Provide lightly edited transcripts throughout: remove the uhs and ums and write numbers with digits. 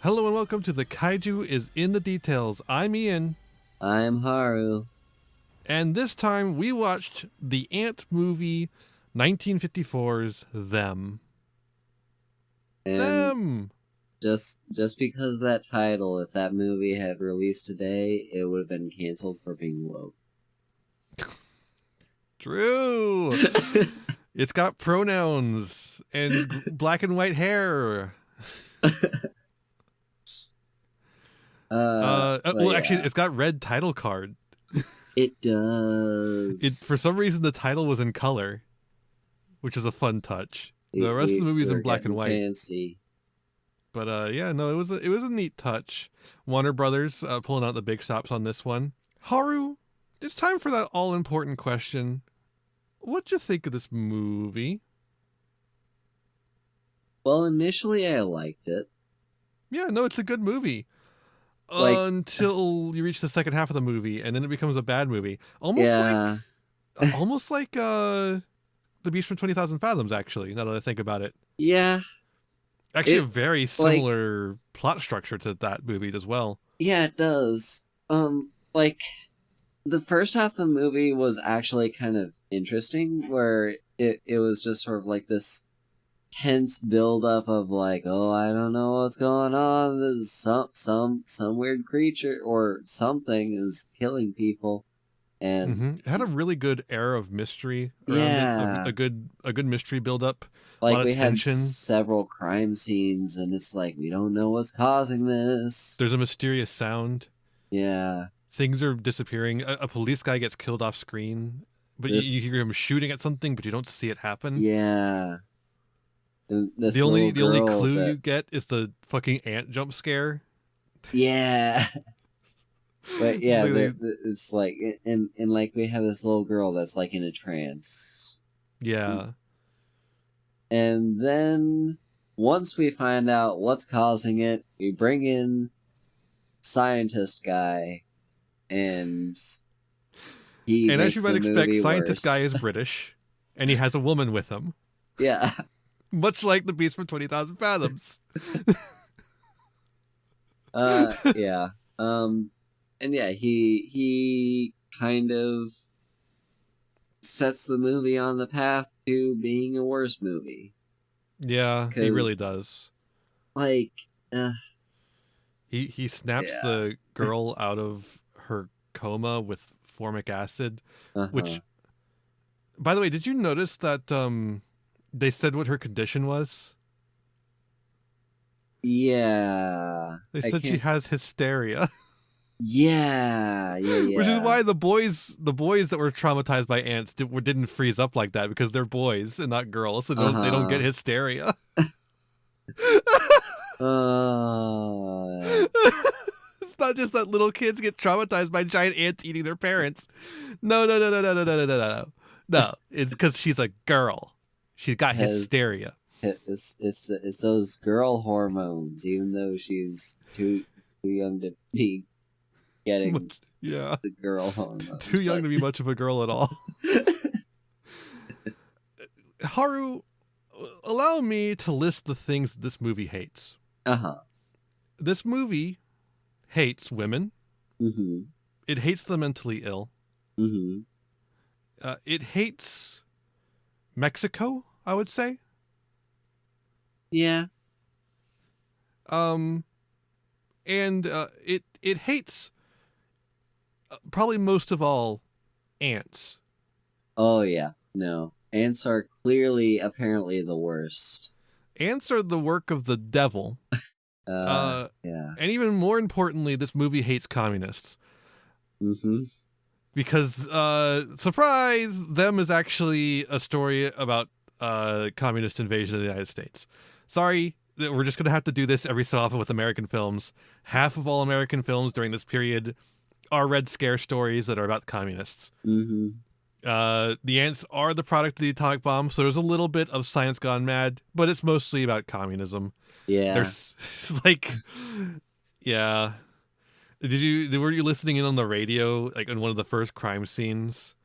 Hello and welcome to the Kaiju is in the Details. I'm Ian. I'm Haru. And this time we watched the Ant movie 1954's Them. And Them! just because of that title, if that movie had released today, it would have been canceled for being woke. True! It's got pronouns and black and white hair. Actually, it's got red title card. It does. For some reason, the title was in color, which is a fun touch. The rest of the movie is in black and white. Fancy. But it was a neat touch. Warner Brothers pulling out the big stops on this one. Haru, it's time for that all important question. What'd you think of this movie? Well, initially I liked it. Yeah, no, it's a good movie. Until you reach the second half of the movie, and then it becomes a bad movie. Almost like The Beast from 20,000 Fathoms, actually, now that I think about it. Yeah. Actually, a very similar plot structure to that movie as well. Yeah, it does. The first half of the movie was actually kind of interesting, where it was just sort of like this tense buildup of like, oh, I don't know what's going on. There's some weird creature or something is killing people, and it had a really good air of mystery around it. A good mystery buildup. Like we had several crime scenes, and it's like we don't know what's causing this. There's a mysterious sound. Yeah, things are disappearing. A police guy gets killed off screen, but you hear him shooting at something, but you don't see it happen. Yeah. The only clue you get is the fucking ant jump scare. Yeah. But yeah, it's like, and like we have this little girl that's like in a trance. Yeah. And then once we find out what's causing it, we bring in scientist guy, and he and makes as you might expect, scientist worse. guy is British, and he has a woman with him. Yeah. Much like the Beast from 20,000 Fathoms. Yeah. And yeah, he kind of sets the movie on the path to being a worse movie. Yeah, he really does. Like, he snaps the girl out of her coma with formic acid, which, by the way, did you notice that they said what her condition was? Yeah. They said she has hysteria. Yeah. Which is why the boys that were traumatized by ants didn't freeze up like that, because they're boys and not girls, so they don't get hysteria. It's not just that little kids get traumatized by giant ants eating their parents. No. No, it's because she's a girl. She's got hysteria. It's those girl hormones, even though she's too young to be getting the girl hormones. Too young to be much of a girl at all. Haru, allow me to list the things that this movie hates. This movie hates women. It hates the mentally ill. It hates Mexico, I would say. Yeah. And it hates probably most of all ants. Oh yeah, no. Ants are clearly, apparently, the worst. Ants are the work of the devil. Yeah. And even more importantly, this movie hates communists. Because, surprise, Them is actually a story about communist invasion of the United States. Sorry, we're just going to have to do this every so often with American films. Half of all American films during this period are Red Scare stories that are about communists. The ants are the product of the atomic bomb, so there's a little bit of science gone mad, but it's mostly about communism. Yeah. There's like, yeah. Were you listening in on the radio, like in one of the first crime scenes?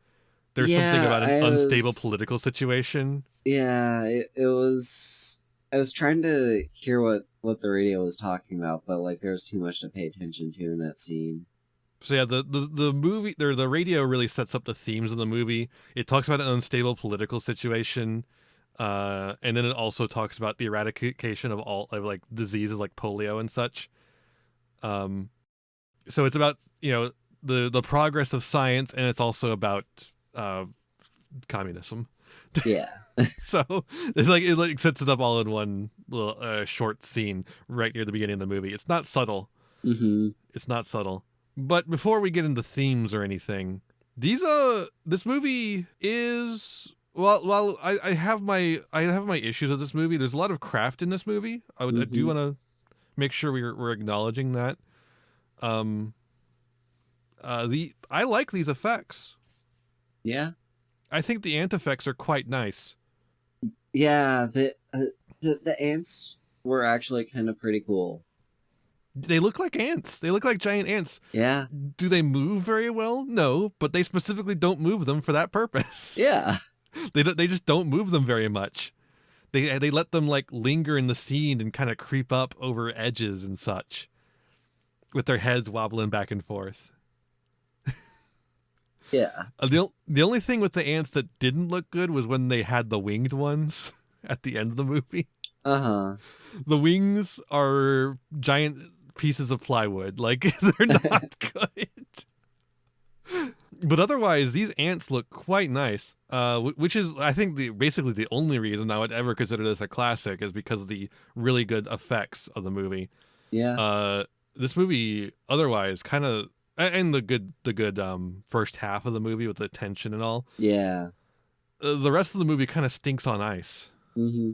There's something about an unstable political situation. Yeah, it was I was trying to hear what the radio was talking about, but like there was too much to pay attention to in that scene. So yeah, the movie, the radio really sets up the themes of the movie. It talks about an unstable political situation, and then it also talks about the eradication of all of like diseases like polio and such. So it's about the progress of science, and it's also about communism. Yeah. So it's like it sets it up all in one little short scene right near the beginning of the movie. It's not subtle. Mm-hmm. It's not subtle. But before we get into themes or anything, this movie is while I have my issues with this movie. There's a lot of craft in this movie. I do want to make sure we're acknowledging that. I like these effects. Yeah. I think the ant effects are quite nice. Yeah, the ants were actually kind of pretty cool. They look like ants. They look like giant ants. Yeah. Do they move very well? No, but they specifically don't move them for that purpose. Yeah. They just don't move them very much. They let them like linger in the scene and kind of creep up over edges and such, with their heads wobbling back and forth. Yeah. The only thing with the ants that didn't look good was when they had the winged ones at the end of the movie. Uh-huh. The wings are giant pieces of plywood. Like, they're not good. But otherwise, these ants look quite nice, which is, I think, basically the only reason I would ever consider this a classic is because of the really good effects of the movie. Yeah. This movie, otherwise, kind of, and the good first half of the movie with the tension and all. Yeah. The rest of the movie kind of stinks on ice. Mm-hmm.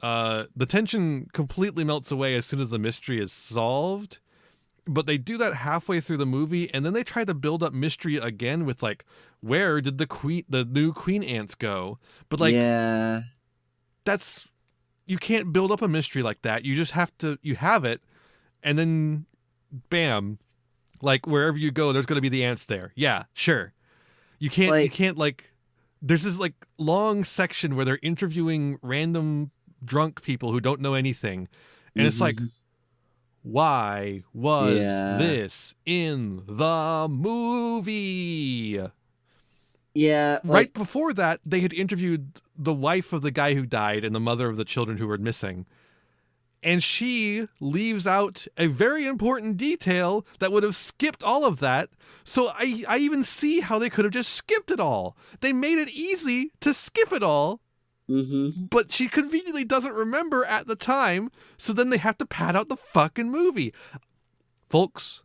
The tension completely melts away as soon as the mystery is solved, but they do that halfway through the movie, and then they try to build up mystery again with like, where did the new queen ants go? But like, yeah, you can't build up a mystery like that. You just you have it, and then bam, like wherever you go, there's going to be the ants there. Yeah, sure. You can't like, there's this like long section where they're interviewing random drunk people who don't know anything, and it's like, why was this in the movie? Yeah, right before that they had interviewed the wife of the guy who died and the mother of the children who were missing, and she leaves out a very important detail that would have skipped all of that. So I even see how they could have just skipped it all. They made it easy to skip it all. But she conveniently doesn't remember at the time, so then they have to pad out the fucking movie. Folks,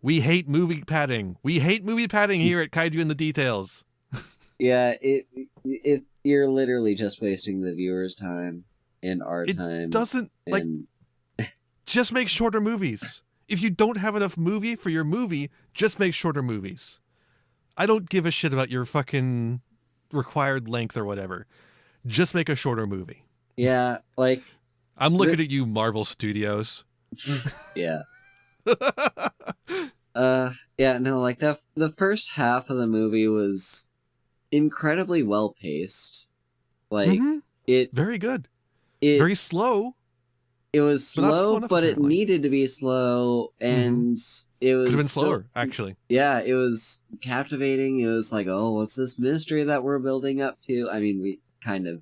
we hate movie padding. We hate movie padding here at Kaiju in the Details. Yeah, it you're literally just wasting the viewer's time and our time. It doesn't, like, just make shorter movies. If you don't have enough movie for your movie, just make shorter movies. I don't give a shit about your fucking required length or whatever. Just make a shorter movie. Yeah, like... I'm looking at you, Marvel Studios. Yeah. Yeah, no, like, the first half of the movie was incredibly well-paced. Like, Very good. Very slow. It was slow, but it needed to be slow, and it was... Could have been slower, actually. Yeah, it was captivating. It was like, oh, what's this mystery that we're building up to? I mean, we kind of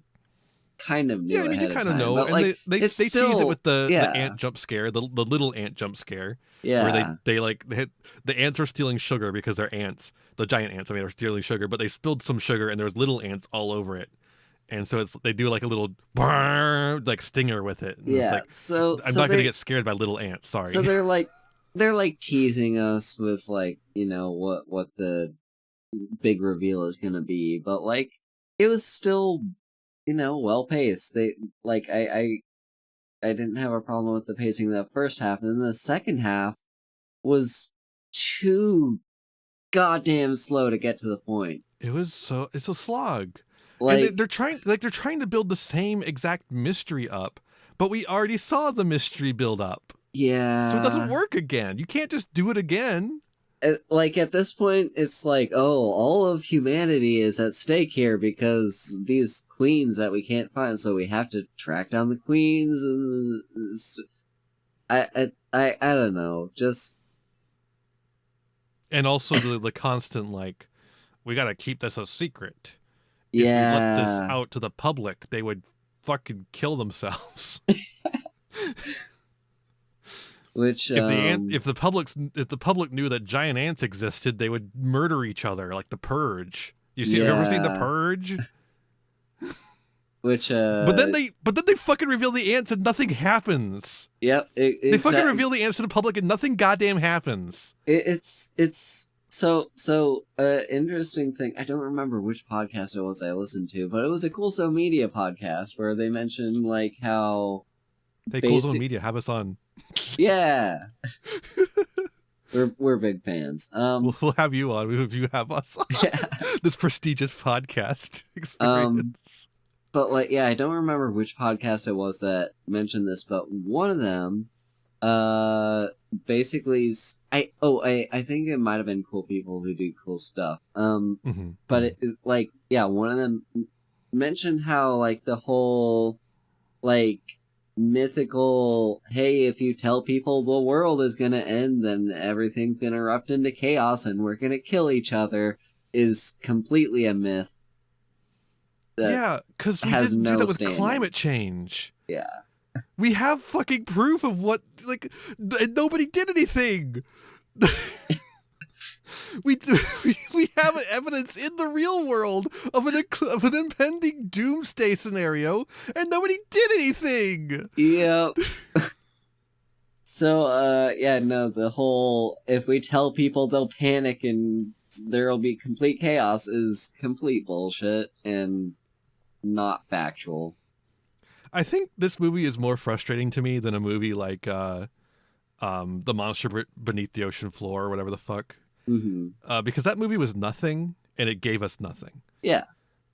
knew ahead of time. Yeah, you kind of know. But, and like, they tease it with the ant jump scare, the little ant jump scare. Yeah. Where the ants are stealing sugar because they're ants. The giant ants, are stealing sugar, but they spilled some sugar and there's little ants all over it. And so they do like a little like stinger with it. And yeah. It's like, I'm not going to get scared by little ants. Sorry. So they're like teasing us with like, what the big reveal is going to be. But like, it was still, well paced. They like, I didn't have a problem with the pacing of the first half. And then the second half was too goddamn slow to get to the point. It's a slog. Like, and they're trying to build the same exact mystery up, but we already saw the mystery build up. Yeah. So it doesn't work again. You can't just do it again. like at this point, it's like, oh, all of humanity is at stake here because these queens that we can't find, so we have to track down the queens. And I don't know, just And also the constant, like, we gotta keep this a secret. If we let this yeah. out to the public, they would fucking kill themselves. Which If the public knew that giant ants existed, they would murder each other, like the Purge. Have you ever seen the yeah. Purge? Which But then they fucking reveal the ants and nothing happens. yep. They fucking reveal the ants to the public and nothing goddamn happens. It's so interesting thing. I don't remember which podcast it was I listened to, but it was a Cool So Media podcast where they mentioned like how Hey, Cool Zone Media, have us on. yeah. We're big fans. We'll have you on if you have us on. Yeah. This prestigious podcast experience. But like, yeah, I don't remember which podcast it was that mentioned this, but one of them, basically, I think it might have been Cool People Who Do Cool Stuff. But it like, yeah, one of them mentioned how like the whole like mythical, hey, if you tell people the world is gonna end, then everything's gonna erupt into chaos and we're gonna kill each other, is completely a myth. Yeah, because we didn't do that with climate change. Yeah. We have fucking proof of what, like, nobody did anything. we have evidence in the real world of an impending doomsday scenario, and nobody did anything. Yep. So, yeah, no, the whole, if we tell people they'll panic and there'll be complete chaos is complete bullshit and not factual. I think this movie is more frustrating to me than a movie like The Monster Beneath the Ocean Floor or whatever the fuck. Mm-hmm. Because that movie was nothing and it gave us nothing. Yeah.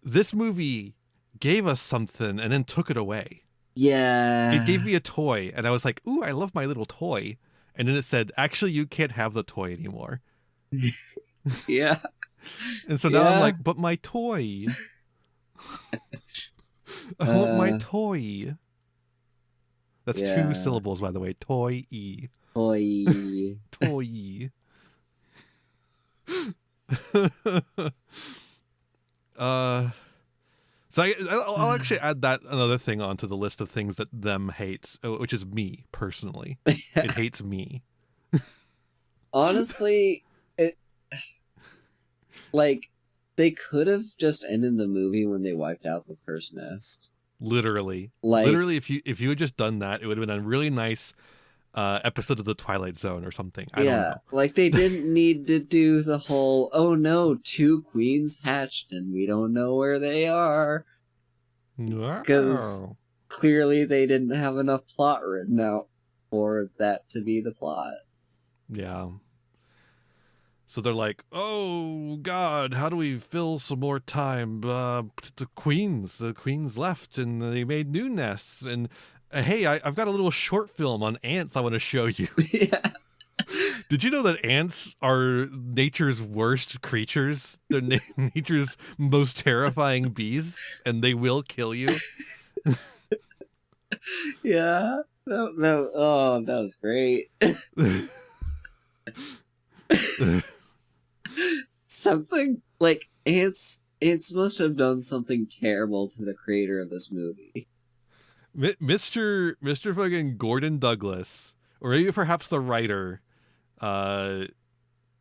This movie gave us something and then took it away. Yeah. It gave me a toy and I was like, ooh, I love my little toy. And then it said, actually, you can't have the toy anymore. Yeah. And so now I'm like, but my toy. I want my toy. That's 2 syllables, by the way. Toy-y. Toy. Toy. So I'll actually add that another thing onto the list of things that them hates, which is me personally. It hates me. Honestly, it like they could have just ended the movie when they wiped out the first nest. Literally, if you had just done that, it would have been a really nice episode of the Twilight Zone or something. I don't know. Like they didn't need to do the whole, oh no, 2 queens hatched and we don't know where they are. Because clearly they didn't have enough plot written out for that to be the plot. Yeah. So they're like, oh God, how do we fill some more time? The queens left and they made new nests. And hey, I've got a little short film on ants I want to show you. Yeah. Did you know that ants are nature's worst creatures? They're nature's most terrifying beasts, and they will kill you. Yeah. No. Oh, that was great. Something like ants must have done something terrible to the creator of this movie. Mr. fucking Gordon Douglas, or maybe perhaps the writer, our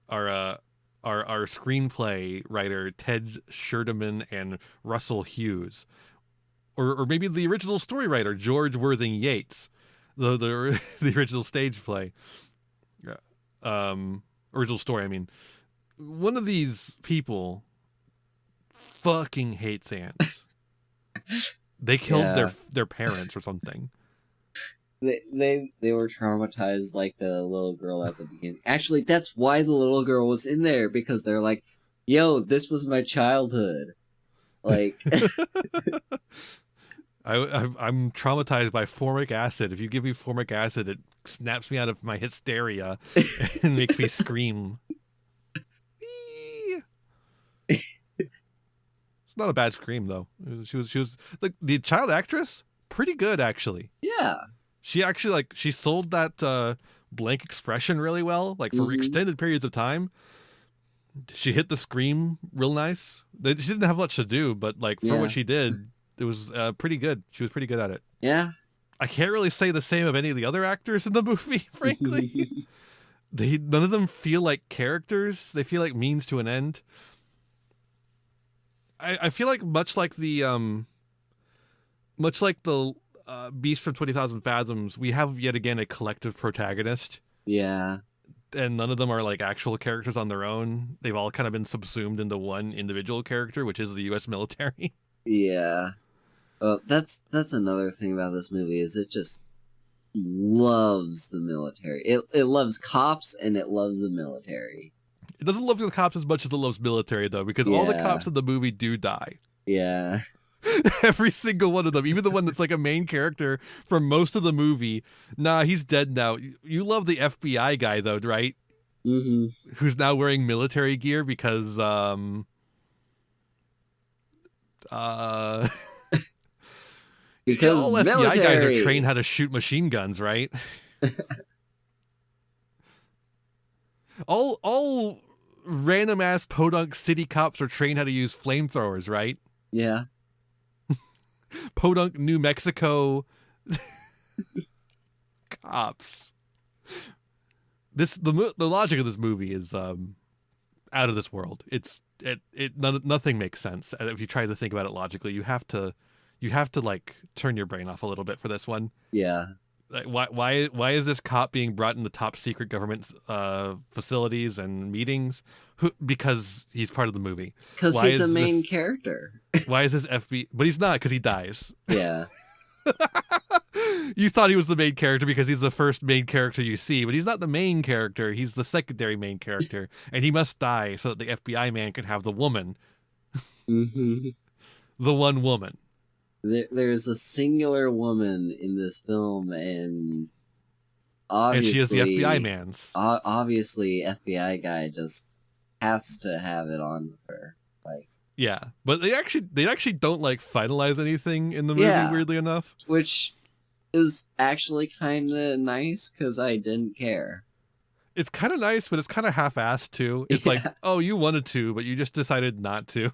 screenplay writer Ted Sherdeman and Russell Hughes, or maybe the original story writer George Worthing Yates, the original stage play, original story. I mean, one of these people fucking hates ants. They killed their parents or something. They were traumatized like the little girl at the beginning. Actually, that's why the little girl was in there, because they're like, yo, this was my childhood. Like I'm traumatized by formic acid. If you give me formic acid, it snaps me out of my hysteria and makes me scream. It's not a bad scream though. She was like the child actress, pretty good actually. Yeah. She actually she sold that blank expression really well, like for extended periods of time. She hit the scream real nice. She didn't have much to do, but like for what she did, it was pretty good. She was pretty good at it. Yeah. I can't really say the same of any of the other actors in the movie, frankly. None of them feel like characters. They feel like means to an end. I feel like much like the Beast from 20,000 Fathoms, we have yet again a collective protagonist. Yeah. And none of them are like actual characters on their own. They've all kind of been subsumed into one individual character, which is the U.S. military. Yeah. That's another thing about this movie is it just loves the military. It loves cops and it loves the military. It doesn't love the cops as much as it loves military, though, because all the cops in the movie do die. Yeah. Every single one of them, even the one that's like a main character for most of the movie. Nah, he's dead now. You love the FBI guy, though, right? Mm-hmm. Who's now wearing military gear because because all military. FBI guys are trained how to shoot machine guns, right? all random ass podunk city cops are trained how to use flamethrowers, right? Yeah. Podunk New Mexico cops. The logic of this movie is out of this world. Nothing makes sense. If you try to think about it logically, you have to like turn your brain off a little bit for this one. Yeah. Like why is this cop being brought into top secret government facilities and meetings? Because he's part of the movie. Because he's a main character. Why is this FBI? But he's not, because he dies. Yeah. You thought he was the main character because he's the first main character you see, but he's not the main character. He's the secondary main character, and he must die so that the FBI man can have the woman. Mm-hmm. The one woman. There's a singular woman in this film, and obviously, and she is the FBI man's. Obviously, FBI guy just has to have it on with her. Like, yeah, but they actually don't like finalize anything in the movie. Weirdly enough, which is actually kind of nice because I didn't care. It's kind of nice, but it's kind of half-assed too. It's like, oh, you wanted to, but you just decided not to.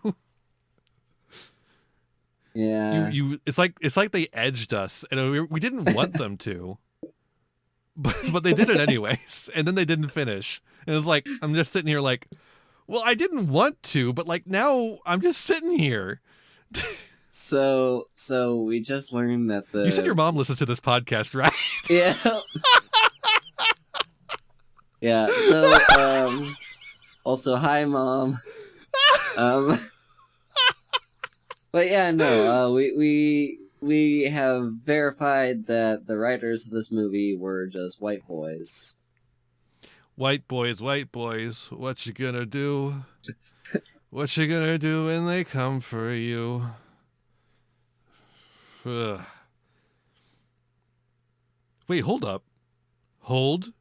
Yeah. It's like they edged us, and we didn't want them to, but they did it anyways, and then they didn't finish. And it's like, I'm just sitting here like, well, I didn't want to, but like now I'm just sitting here. So we just learned that You said your mom listens to this podcast, right? Yeah. Yeah. So also, hi, Mom. But yeah, no. We have verified that the writers of this movie were just white boys. White boys, what you gonna do? What you gonna do when they come for you? Ugh. Wait, hold up. Hold.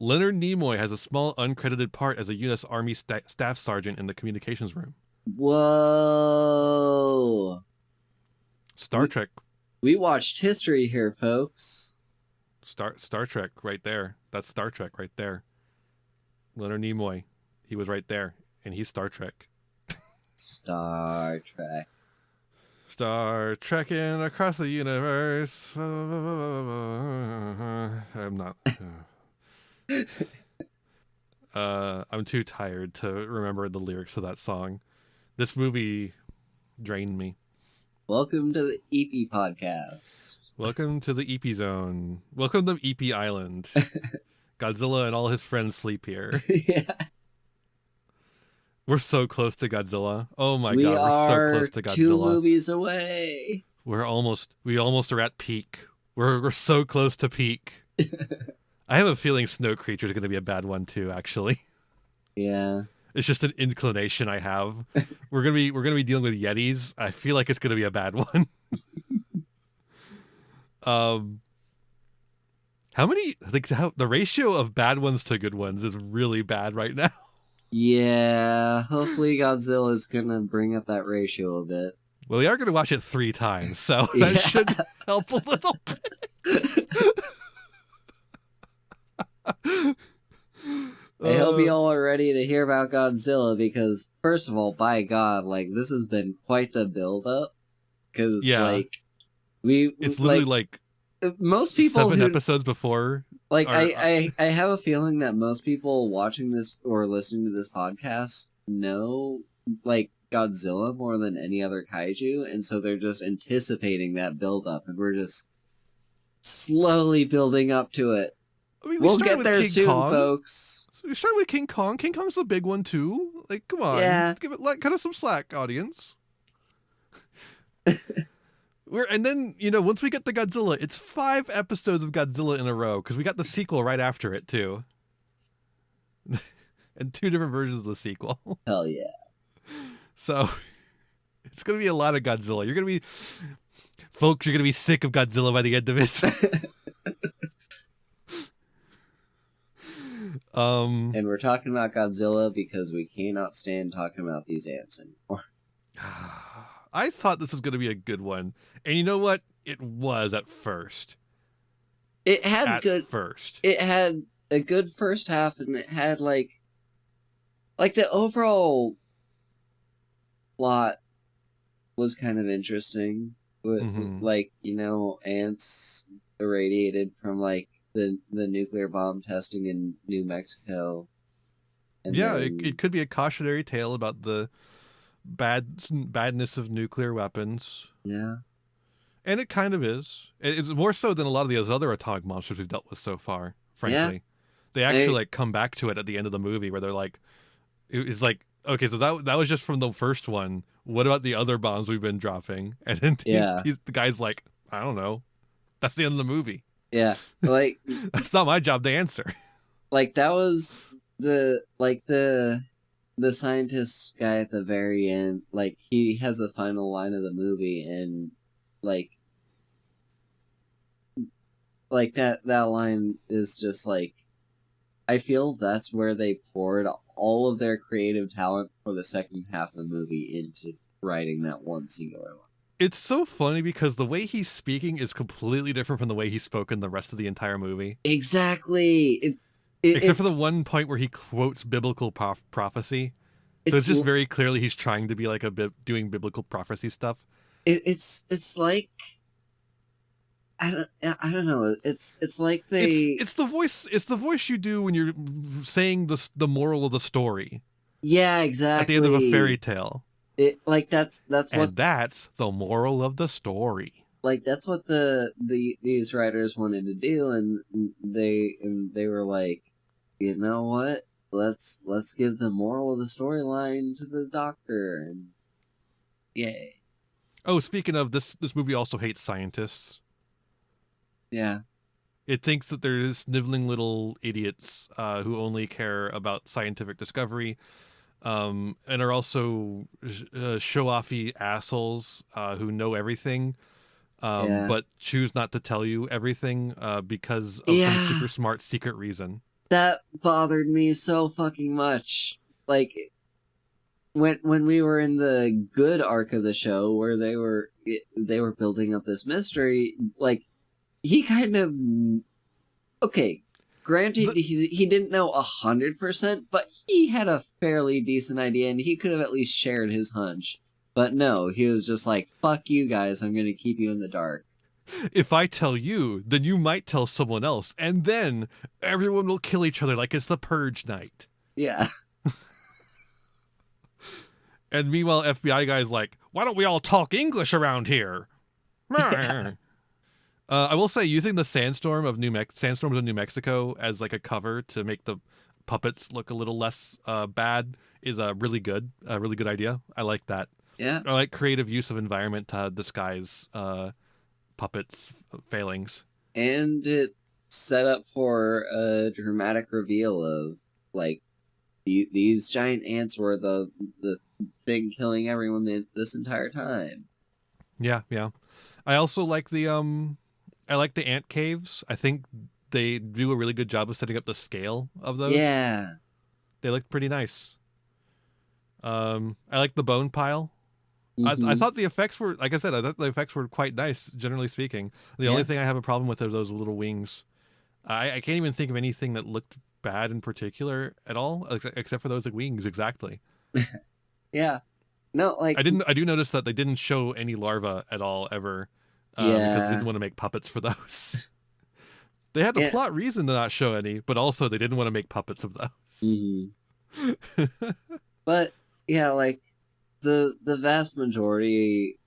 Leonard Nimoy has a small uncredited part as a U.S. Army staff sergeant in the communications room. Whoa. Star Trek. We watched history here, folks. Star Trek right there. That's Star Trek right there. Leonard Nimoy. He was right there. And he's Star Trek. Star Trek. Star Trekking across the universe. I'm not. I'm too tired to remember the lyrics of that song. This movie drained me. Welcome to the EP podcast. Welcome to the EP zone. Welcome to EP Island. Godzilla and all his friends sleep here. Yeah. We're so close to Godzilla. Oh my god, we're so close to Godzilla. 2 movies away. We almost are at peak. We're so close to peak. I have a feeling Snow Creature is going to be a bad one too, actually. Yeah. It's just an inclination I have. We're gonna be dealing with Yetis. I feel like it's gonna be a bad one. The ratio of bad ones to good ones is really bad right now. Yeah, hopefully Godzilla is gonna bring up that ratio a bit. Well, we are going to watch it 3 times, so that Yeah. should help a little bit. I hope you all are ready to hear about Godzilla because, first of all, by God, like, this has been quite the build-up. Because, yeah, like, it's literally like most people 7 who, episodes before. like, Are, I have a feeling that most people watching this or listening to this podcast know, like, Godzilla more than any other kaiju, and so they're just anticipating that build-up, and we're just slowly building up to it. I mean, We'll started get with there King soon, Kong. folks. We started with King Kong. King Kong's a big one too. Like, come on, Yeah. give it like kind of some slack, audience. And then once we get to Godzilla, it's 5 episodes of Godzilla in a row because we got the sequel right after it too, and 2 different versions of the sequel. Hell yeah. So it's gonna be a lot of Godzilla. Folks, you're gonna be sick of Godzilla by the end of it. And we're talking about Godzilla because we cannot stand talking about these ants anymore. I thought this was going to be a good one. And you know what? It was at first. It had It had a good first half, and it had like the overall plot was kind of interesting. With, like, ants irradiated from like the nuclear bomb testing in New Mexico. And yeah, then, it could be a cautionary tale about the badness of nuclear weapons. Yeah. And it kind of is. It's more so than a lot of those other atomic monsters we've dealt with so far, frankly. Yeah. They actually like come back to it at the end of the movie where they're like, it's like, okay, so that was just from the first one. What about the other bombs we've been dropping? And then the guy's like, I don't know. That's the end of the movie. Yeah. Like that's not my job to answer. Like that was the scientist guy at the very end, like he has the final line of the movie, and like that line is just like, I feel that's where they poured all of their creative talent for the second half of the movie into writing that one singular line. It's so funny because the way he's speaking is completely different from the way he spoke in the rest of the entire movie. Exactly. Except for the one point where he quotes biblical prophecy. So it's just very clearly he's trying to be like doing biblical prophecy stuff. It's like, I don't know. It's like it's the voice you do when you're saying the moral of the story. Yeah, exactly. At the end of a fairy tale. That's what that's the moral of the story. Like that's what these writers wanted to do, and they were like, you know what? Let's give the moral of the storyline to the Doctor, and yay. Oh, speaking of this movie also hates scientists. Yeah. It thinks that they're sniveling little idiots who only care about scientific discovery, and are also show-offy assholes who know everything, but choose not to tell you everything because of some super smart secret reason. That bothered me so fucking much. Like, when we were in the good arc of the show, where they were building up this mystery, like, he kind of, okay, granted, he didn't know 100%, but he had a fairly decent idea, and he could have at least shared his hunch. But no, he was just like, fuck you guys, I'm gonna keep you in the dark. If I tell you, then you might tell someone else, and then everyone will kill each other like it's the Purge night. Yeah. And meanwhile, FBI guy's like, why don't we all talk English around here? Yeah. I will say, using the sandstorms of New Mexico as like a cover to make the puppets look a little less bad is a really good idea. I like that. Yeah. I like creative use of environment to disguise puppets' failings. And it set up for a dramatic reveal of like these giant ants were the thing killing everyone this entire time. Yeah. I also like the ant caves. I think they do a really good job of setting up the scale of those. Yeah. They look pretty nice. I like the bone pile. I Mm-hmm. thought the effects were, like I said, I thought the effects were quite nice, generally speaking. The only Yeah. thing I have a problem with are those little wings. I can't even think of anything that looked bad in particular at all, except for those like, wings. Exactly. Yeah. No, like, I do notice that they didn't show any larvae at all ever, because they didn't yeah. want to make puppets for those. They had the Yeah. plot reason to not show any, but also they didn't want to make puppets of those. Hmm. But yeah, like the vast majority,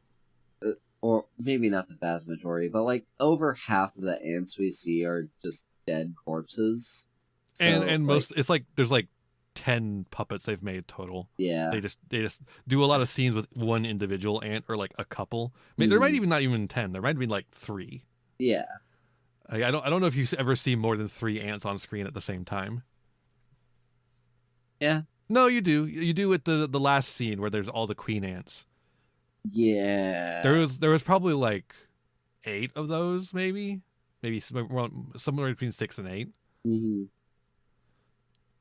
or maybe not the vast majority, but like over half of the ants we see are just dead corpses. So And like, most, it's like there's like 10 puppets they've made total. yeah. They just do a lot of scenes with one individual ant or like a couple. I mean, there might Hmm. even not even 10. There might be like 3. Yeah. I don't know if you ever see more than 3 ants on screen at the same time. Yeah. No, you do. You do with the last scene where there's all the queen ants. Yeah. There was probably like 8 of those, maybe somewhere between 6 and 8. Hmm.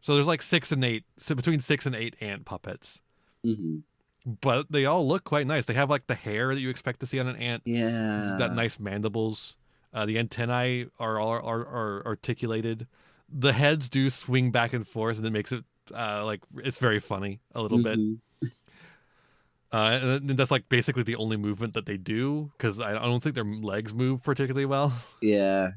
So there's like 6 and 8, so between 6 and 8 ant puppets. Hmm. But they all look quite nice. They have like the hair that you expect to see on an ant. It's got Yeah. nice mandibles. The antennae are articulated. The heads do swing back and forth, and it makes it like it's very funny a little bit. Hmm. And that's like basically the only movement that they do, because I don't think their legs move particularly well. Yeah.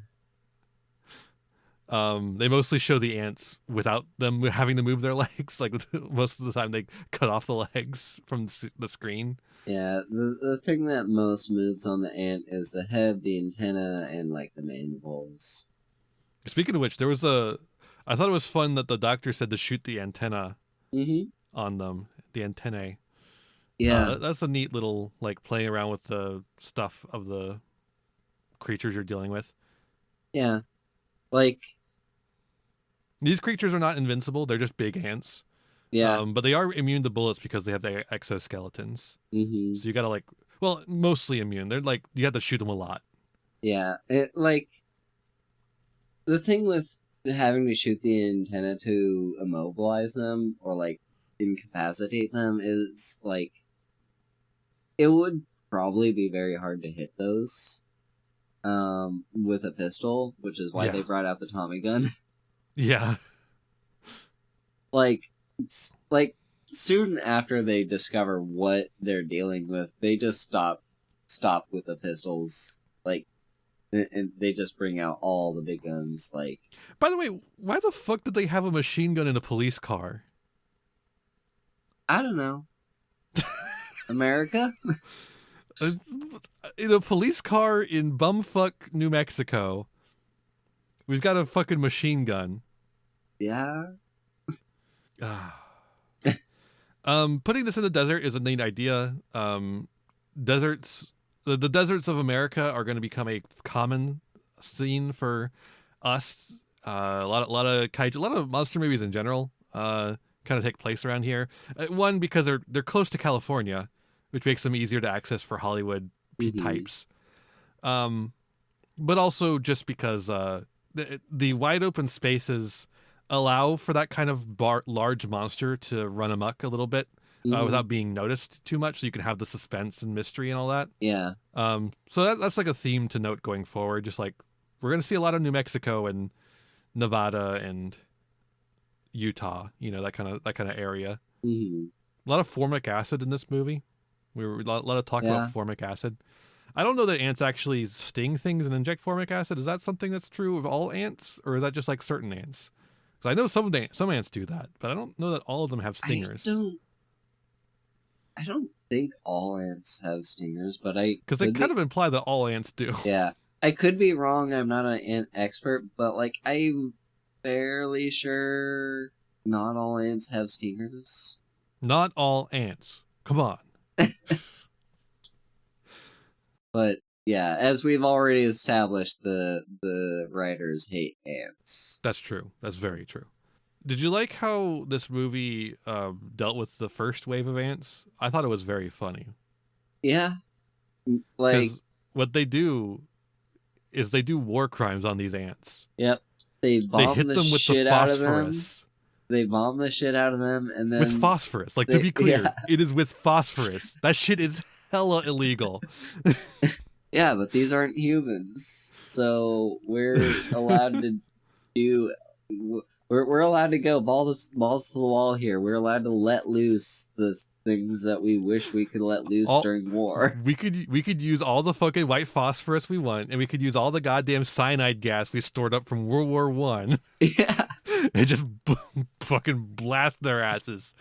They mostly show the ants without them having to move their legs. Like most of the time, they cut off the legs from the screen. Yeah. The thing that most moves on the ant is the head, the antenna, and like the mandibles. Speaking of which, I thought it was fun that the doctor said to shoot the antenna Hmm. on them, the antennae. Yeah. That's a neat little like playing around with the stuff of the creatures you're dealing with. Yeah. Like, These creatures are not invincible; they're just big ants. yeah. But they are immune to bullets because they have their exoskeletons. Hmm. So you gotta well, mostly immune. They're like you have to shoot them a lot. Yeah. It, like, the thing with having to shoot the antenna to immobilize them or like incapacitate them is like it would probably be very hard to hit those with a pistol, which is why Yeah, they brought out the Tommy gun. yeah, Like like soon after they discover what they're dealing with, they just stop with the pistols, like, and they just bring out all the big guns. Like, By the way, why the fuck did they have a machine gun in a police car? I don't know, America. Uh, In a police car in bumfuck New Mexico, we've got a fucking machine gun. Yeah. Putting this in the desert is a neat idea. Deserts, the deserts of America are going to become a common scene for us. A lot of kaiju, a lot of monster movies in general, kind of take place around here. One, because they're close to California, which makes them easier to access for Hollywood Hmm. types. But also just because the wide open spaces allow for that kind of large monster to run amok a little bit Hmm. without being noticed too much, so you can have the suspense and mystery and all that. Yeah. So that's like a theme to note going forward. Just like we're gonna see a lot of New Mexico and Nevada and Utah, that kind of area. Hmm. A lot of formic acid in this movie. We were a lot of talk about Yeah. formic acid. I don't know that ants actually sting things and inject formic acid. Is that something that's true of all ants, or is that just like certain ants? Because I know some ants do that, but I don't know that all of them have I stingers. don't. I don't think all ants have stingers, but I Because they could kind be. of imply that all ants do. Yeah, I could be wrong. I'm not an ant expert, but like I'm fairly sure not all ants have stingers. Not all ants. Come on. But yeah, as we've already established, the writers hate ants. That's true. That's very true. Did you like how this movie dealt with the first wave of ants? I thought it was very funny. Yeah, like, Because what they do is they do war crimes on these ants. yep, they They bomb hit the them with the shit out of them. phosphorus. they bomb the shit out of them, and then with phosphorus. Like, to be clear, yeah. it is with phosphorus. That shit is hella illegal. Yeah, but these aren't humans, so we're allowed to do. We're allowed to go balls to the wall here. We're allowed to let loose the things that we wish we could let loose during war. We could use all the fucking white phosphorus we want, and we could use all the goddamn cyanide gas we stored up from World War I. Yeah. And just fucking blast their asses.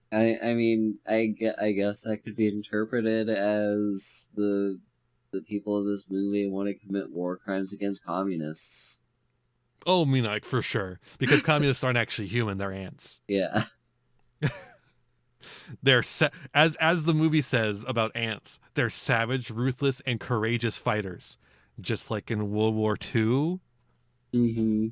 I mean, I guess that could be interpreted as the people of this movie want to commit war crimes against communists. Oh, I mean, like, for sure. Because communists aren't actually human, they're ants. Yeah. They're as the movie says about ants, they're savage, ruthless, and courageous fighters. Just like in World War II. Mm-hmm.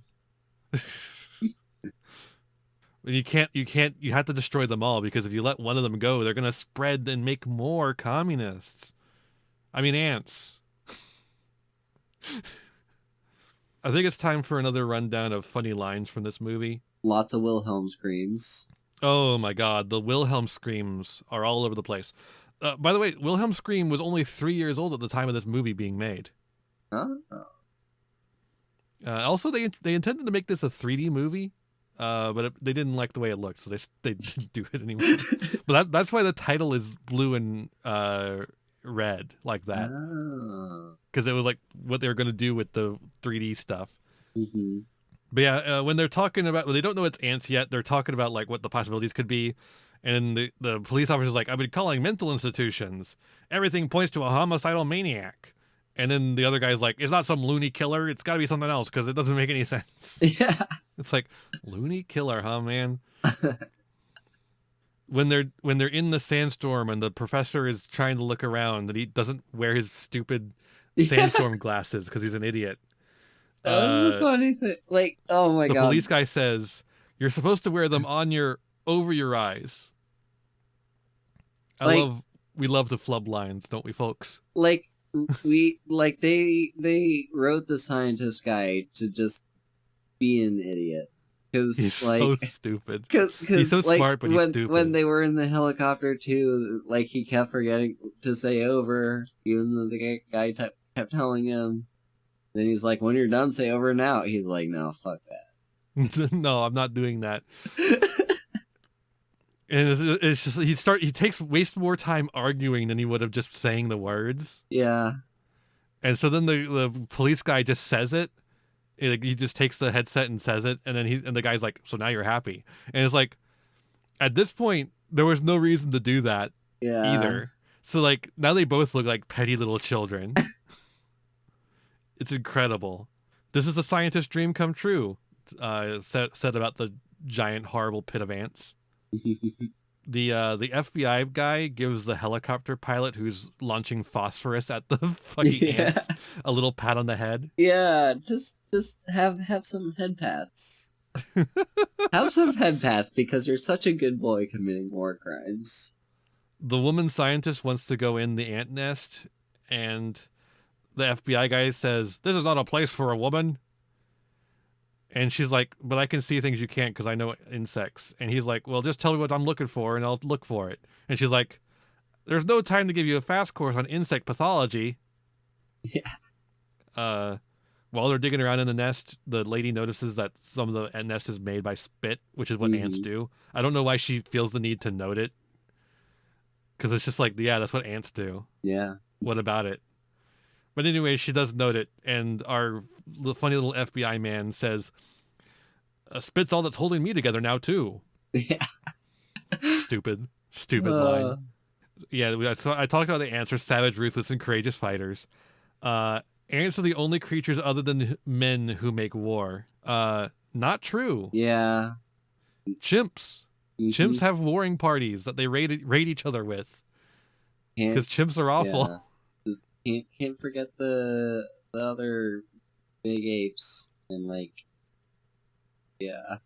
You have to destroy them all, because if you let one of them go, they're gonna spread and make more communists. I mean, ants. I think it's time for another rundown of funny lines from this movie. Lots of Wilhelm screams. Oh my god, the Wilhelm screams are all over the place. By the way, Wilhelm scream was only 3 years old at the time of this movie being made. Oh. Also, they intended to make this a 3D movie, but they didn't like the way it looked, so they didn't do it anymore. But that's why the title is blue and red like that, because it was like what they were going to do with the 3D stuff. Mm-hmm. But yeah, when they're talking about, they don't know it's ants yet. They're talking about like what the possibilities could be, and the police officer's like, "I've been calling mental institutions. Everything points to a homicidal maniac." And then the other guy's like, "It's not some loony killer. It's got to be something else, because it doesn't make any sense." Yeah. It's like, loony killer, huh, man? When they're in the sandstorm and the professor is trying to look around and he doesn't wear his stupid sandstorm glasses because he's an idiot. That was a funny thing. Like, oh my god. The police guy says, "You're supposed to wear them over your eyes." We love the flub lines, don't we, folks? Like, they wrote the scientist guy to just be an idiot. Cause, he's so stupid. Cause, he's so like, smart, but he's stupid. When they were in the helicopter too, like, he kept forgetting to say over, even though the guy kept telling him. Then he's like, "When you're done, say over and out." He's like, "No, fuck that." No, I'm not doing that. And it's just he takes waste more time arguing than he would have just saying the words. Yeah. And so then the police guy just says it. He just takes the headset and says it, and then the guy's like, "So now you're happy." And it's like, at this point, there was no reason to do that either. So like now they both look like petty little children. It's incredible. This is a scientist's dream come true. Said about the giant horrible pit of ants. The FBI guy gives the helicopter pilot who's launching phosphorus at the fucking ants a little pat on the head. Yeah, just have some head pats. Have some head pats because you're such a good boy committing war crimes. The woman scientist wants to go in the ant nest, and the FBI guy says, "This is not a place for a woman." And she's like, "But I can see things you can't because I know insects." And he's like, "Well, just tell me what I'm looking for and I'll look for it." And she's like, "There's no time to give you a fast course on insect pathology." Yeah. While they're digging around in the nest, the lady notices that some of the nest is made by spit, which is what ants do. I don't know why she feels the need to note it. Because it's just like, yeah, that's what ants do. Yeah. What about it? But anyway, she does note it, and our funny little FBI man says, "Spit's all that's holding me together now, too." Yeah. Stupid line. Yeah, so I talked about the ants are savage, ruthless, and courageous fighters. Ants are the only creatures other than men who make war. Not true. Yeah. Chimps. Mm-hmm. Chimps have warring parties that they raid each other with. Because chimps are awful. Yeah. Just can't forget the other big apes and like, yeah.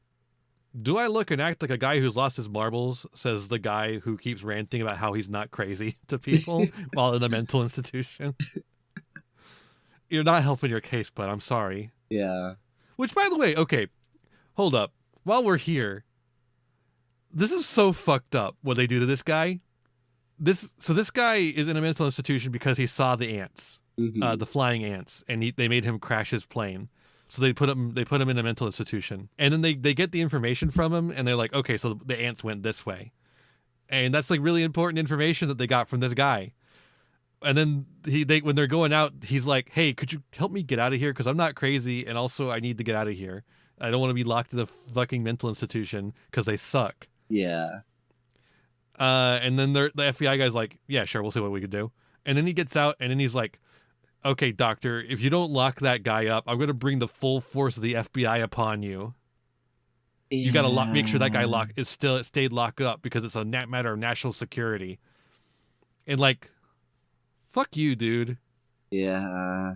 "Do I look and act like a guy who's lost his marbles?" says the guy who keeps ranting about how he's not crazy to people while in a mental institution. You're not helping your case, but I'm sorry. Yeah. Which, by the way, okay, hold up. while we're here, this is so fucked up what they do to this guy. This guy is in a mental institution because he saw the ants, the flying ants, and they made him crash his plane. So they put him in a mental institution, and then they get the information from him, and they're like, okay, so the ants went this way, and that's like really important information that they got from this guy. And then when they're going out, he's like, hey, could you help me get out of here? Because I'm not crazy, and also I need to get out of here. I don't want to be locked in a fucking mental institution because they suck. Yeah. And then the FBI guy's like, yeah, sure, we'll see what we can do. And then he gets out, and then he's like, okay, doctor, if you don't lock that guy up, I'm going to bring the full force of the FBI upon you. Yeah. You got to make sure that guy stayed locked up because it's a matter of national security. And like, fuck you, dude. Yeah.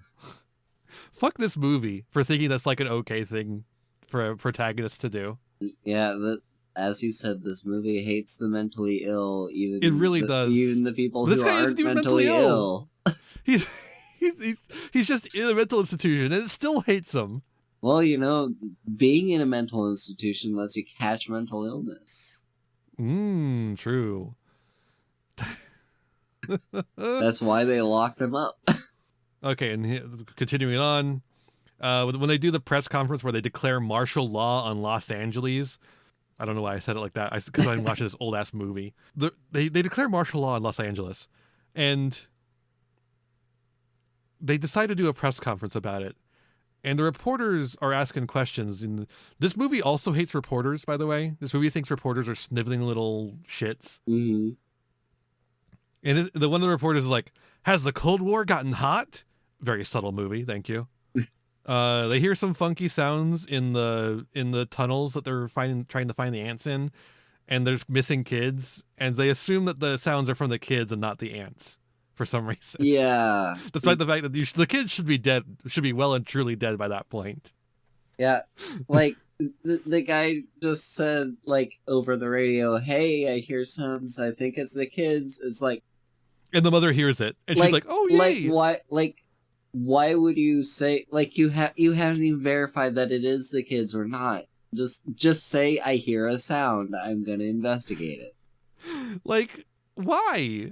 Fuck this movie for thinking that's like an okay thing for a protagonist to do. Yeah, as you said, this movie hates the mentally ill. It really does. Even the people who aren't mentally ill. He's just in a mental institution, and it still hates him. Well, being in a mental institution lets you catch mental illness. True. That's why they lock them up. Okay, and continuing on, when they do the press conference where they declare martial law on Los Angeles, I don't know why I said it like that, because I'm watching this old-ass movie. They declare martial law in Los Angeles, and they decide to do a press conference about it. And the reporters are asking questions. And this movie also hates reporters, by the way. This movie thinks reporters are sniveling little shits. Mm-hmm. And one of the reporters is like, has the Cold War gotten hot? Very subtle movie, thank you. They hear some funky sounds in the tunnels that they're trying to find the ants in, and there's missing kids, and they assume that the sounds are from the kids and not the ants for some reason. Yeah. Despite the fact that the kids should be dead, should be well and truly dead by that point. Yeah, like the guy just said, like, over the radio, "Hey, I hear sounds. I think it's the kids." It's like, and the mother hears it, and she's like, "Oh, yay!" Why would you say, like, you haven't even verified that it is the kids or not? Just say, "I hear a sound. I'm gonna investigate it." Like, why?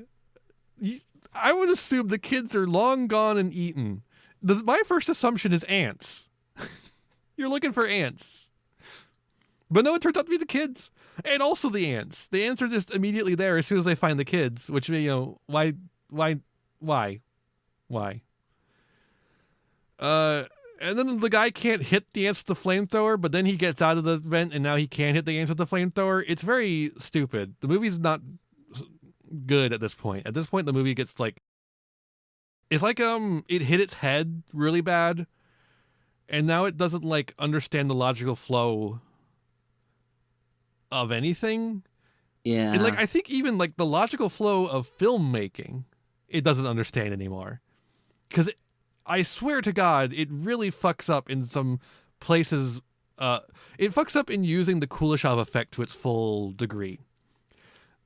I would assume the kids are long gone and eaten. My first assumption is ants. You're looking for ants. But no, it turns out to be the kids. And also the ants. The ants are just immediately there as soon as they find the kids, which, why? And then the guy can't hit the ants with the flamethrower, but then he gets out of the vent and now he can hit the ants with the flamethrower. It's very stupid. The movie's not good at this point. At this point, the movie gets like, it's like it hit its head really bad, and now it doesn't like understand the logical flow of anything. Yeah. And like, I think even like the logical flow of filmmaking, it doesn't understand anymore. Because I swear to God, it really fucks up in some places. It fucks up in using the Kuleshov effect to its full degree.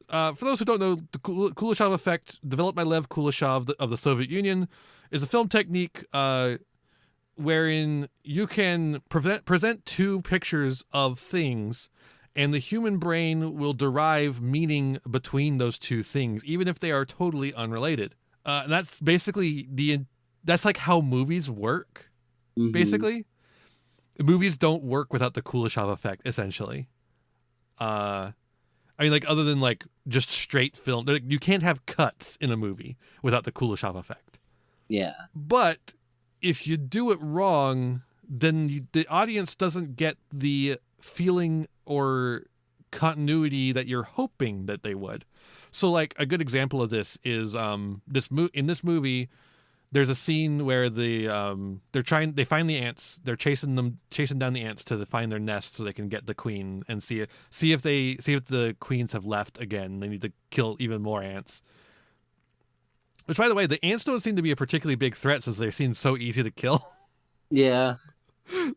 For those who don't know, the Kuleshov effect, developed by Lev Kuleshov of the Soviet Union, is a film technique wherein you can present two pictures of things, and the human brain will derive meaning between those two things, even if they are totally unrelated. And that's basically that's like how movies work. Mm-hmm. Basically, movies don't work without the Kuleshov effect. Essentially, I mean, like, other than like just straight film, you can't have cuts in a movie without the Kuleshov effect. Yeah. But if you do it wrong, then the audience doesn't get the feeling or continuity that you're hoping that they would. So, like, a good example of this is in this movie, there's a scene where they find the ants. They're chasing down the ants to find their nest so they can get the queen and see if the queens have left again. They need to kill even more ants. Which, by the way, the ants don't seem to be a particularly big threat since they seem so easy to kill. Yeah.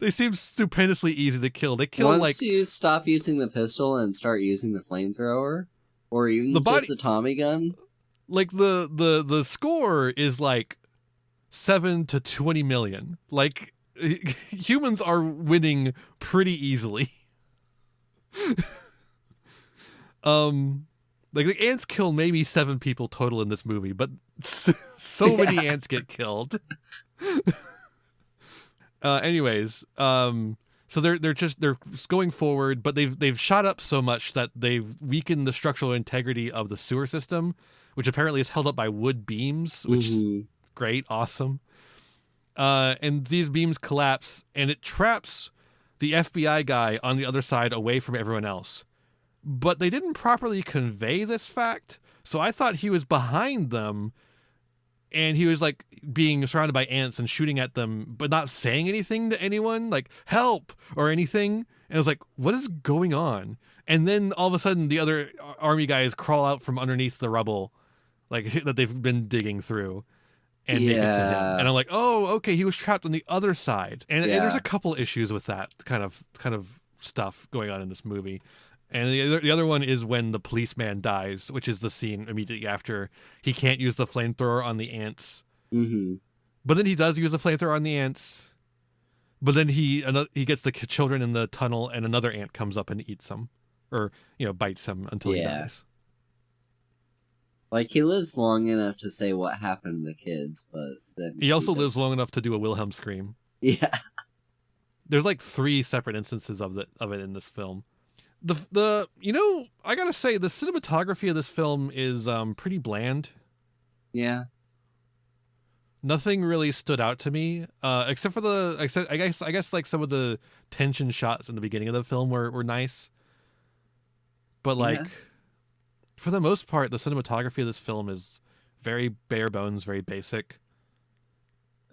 They seem stupendously easy to kill. They kill once you stop using the pistol and start using the flamethrower, or even just the Tommy gun. Like the score is like 7 to 20 million. Like, humans are winning pretty easily. Like the ants kill maybe 7 people total in this movie, but so many ants get killed. Anyways, so they're going forward, but they've shot up so much that they've weakened the structural integrity of the sewer system, which apparently is held up by wood beams, which is great, awesome. And these beams collapse, and it traps the FBI guy on the other side away from everyone else. But they didn't properly convey this fact, so I thought he was behind them, and he was like being surrounded by ants and shooting at them, but not saying anything to anyone, like help or anything. And I was like, what is going on? And then all of a sudden, the other army guys crawl out from underneath the rubble, like that they've been digging through, and make it to him. And I'm like, oh, okay, he was trapped on the other side. And there's a couple issues with that kind of stuff going on in this movie. And the other one is when the policeman dies, which is the scene immediately after. He can't use the flamethrower on the ants. Mm-hmm. But then he does use the flamethrower on the ants. But then he gets the children in the tunnel, and another ant comes up and eats him. Or, bites him until he dies. Like, he lives long enough to say what happened to the kids, but then... He also lives long enough to do a Wilhelm scream. Yeah. There's like 3 separate instances of it in this film. I gotta say, the cinematography of this film is pretty bland. Yeah. Nothing really stood out to me, except for I guess like some of the tension shots in the beginning of the film were nice. But like, for the most part, the cinematography of this film is very bare bones, very basic.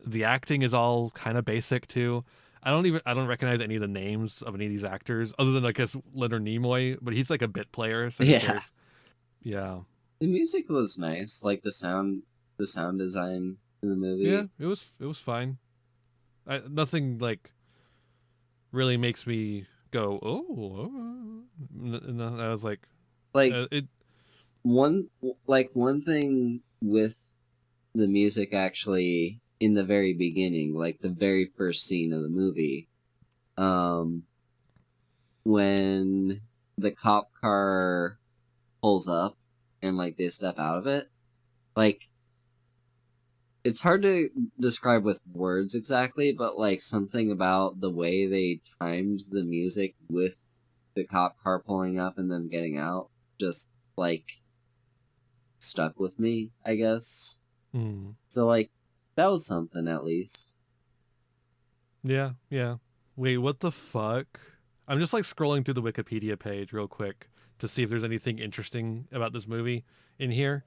The acting is all kind of basic too. I don't recognize any of the names of any of these actors, other than I guess Leonard Nimoy, but he's like a bit player. So yeah. The music was nice, like the sound design in the movie. Yeah, it was fine. Nothing like really makes me go, oh. And I was like one thing with the music actually. In the very beginning, like the very first scene of the movie, when the cop car pulls up and like they step out of it, like it's hard to describe with words exactly, but like something about the way they timed the music with the cop car pulling up and them getting out just like stuck with me, I guess. So like that was something, at least. Yeah. Wait, what the fuck? I'm just like scrolling through the Wikipedia page real quick to see if there's anything interesting about this movie in here.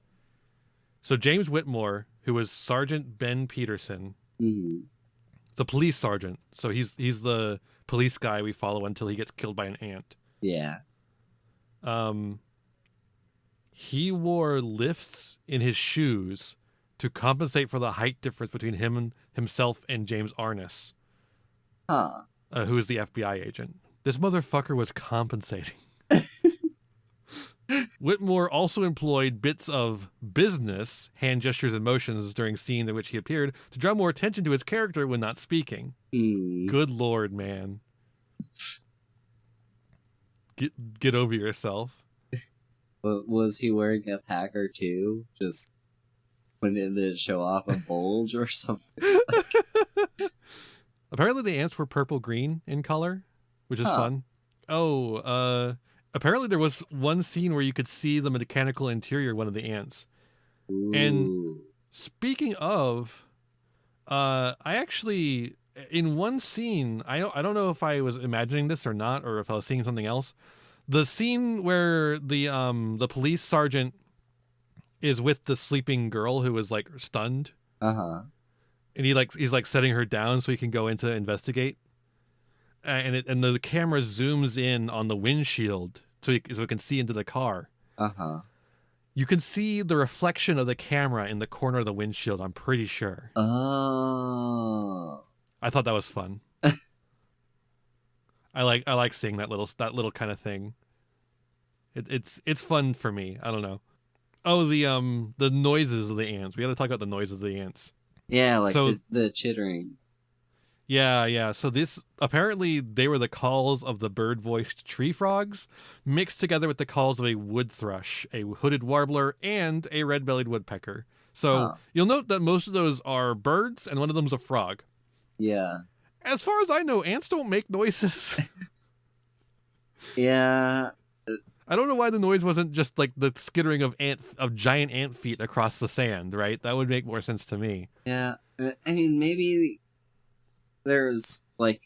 So James Whitmore, who was Sergeant Ben Peterson, the police sergeant. So he's the police guy we follow until he gets killed by an ant. Yeah. He wore lifts in his shoes to compensate for the height difference between himself and James Arness, who is the FBI agent. This motherfucker was compensating. Whitmore also employed bits of business, hand gestures and motions during scenes in which he appeared to draw more attention to his character when not speaking. Good Lord, man. Get over yourself. Was he wearing a packer too? Just when it did show off a bulge or something. Apparently the ants were purple-green in color, which is fun. Apparently there was one scene where you could see the mechanical interior of one of the ants. Ooh. And speaking of, I actually, in one scene, I don't know if I was imagining this or not, or if I was seeing something else. The scene where the police sergeant is with the sleeping girl who was like stunned. And he's like setting her down so he can go in to investigate. And the camera zooms in on the windshield so we can see into the car. You can see the reflection of the camera in the corner of the windshield, I'm pretty sure. I thought that was fun. I like seeing that little kind of thing. It's fun for me. I don't know. Oh, the noises of the ants. We got to talk about the noise of the ants. Yeah, like so, the chittering. Yeah. So this apparently they were the calls of the bird-voiced tree frogs mixed together with the calls of a wood thrush, a hooded warbler, and a red-bellied woodpecker. So Huh. you'll note that most of those are birds and one of them's a frog. Yeah. As far as I know, ants don't make noises. Yeah. I don't know why the noise wasn't just like the skittering of giant ant feet across the sand, right? That would make more sense to me. Yeah. I mean, maybe there's like,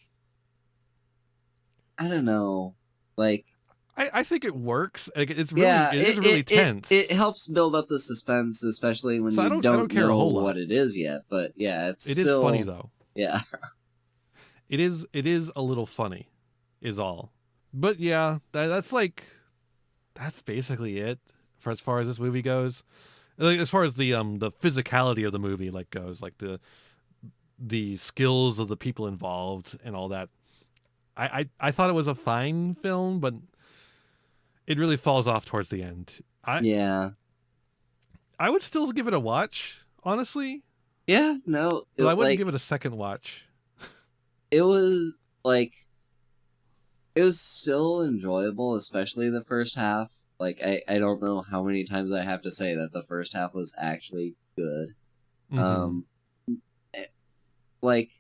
I don't know, like, I think it works. Like, it yeah, is really tense. it helps build up the suspense, especially when So you I don't care a know whole lot. what it is yet. But yeah, it's It is still funny though. Yeah. It is a little funny, is all. But yeah, that's basically it for as far as this movie goes. Like, as far as the physicality of the movie like goes, like the skills of the people involved and all that. I thought it was a fine film, but it really falls off towards the end. Yeah. I would still give it a watch, honestly, Yeah, no, but I wouldn't give it a second watch. it was like it was still enjoyable, especially the first half. Like I don't know how many times I have to say that the first half was actually good. Mhm. Eh, like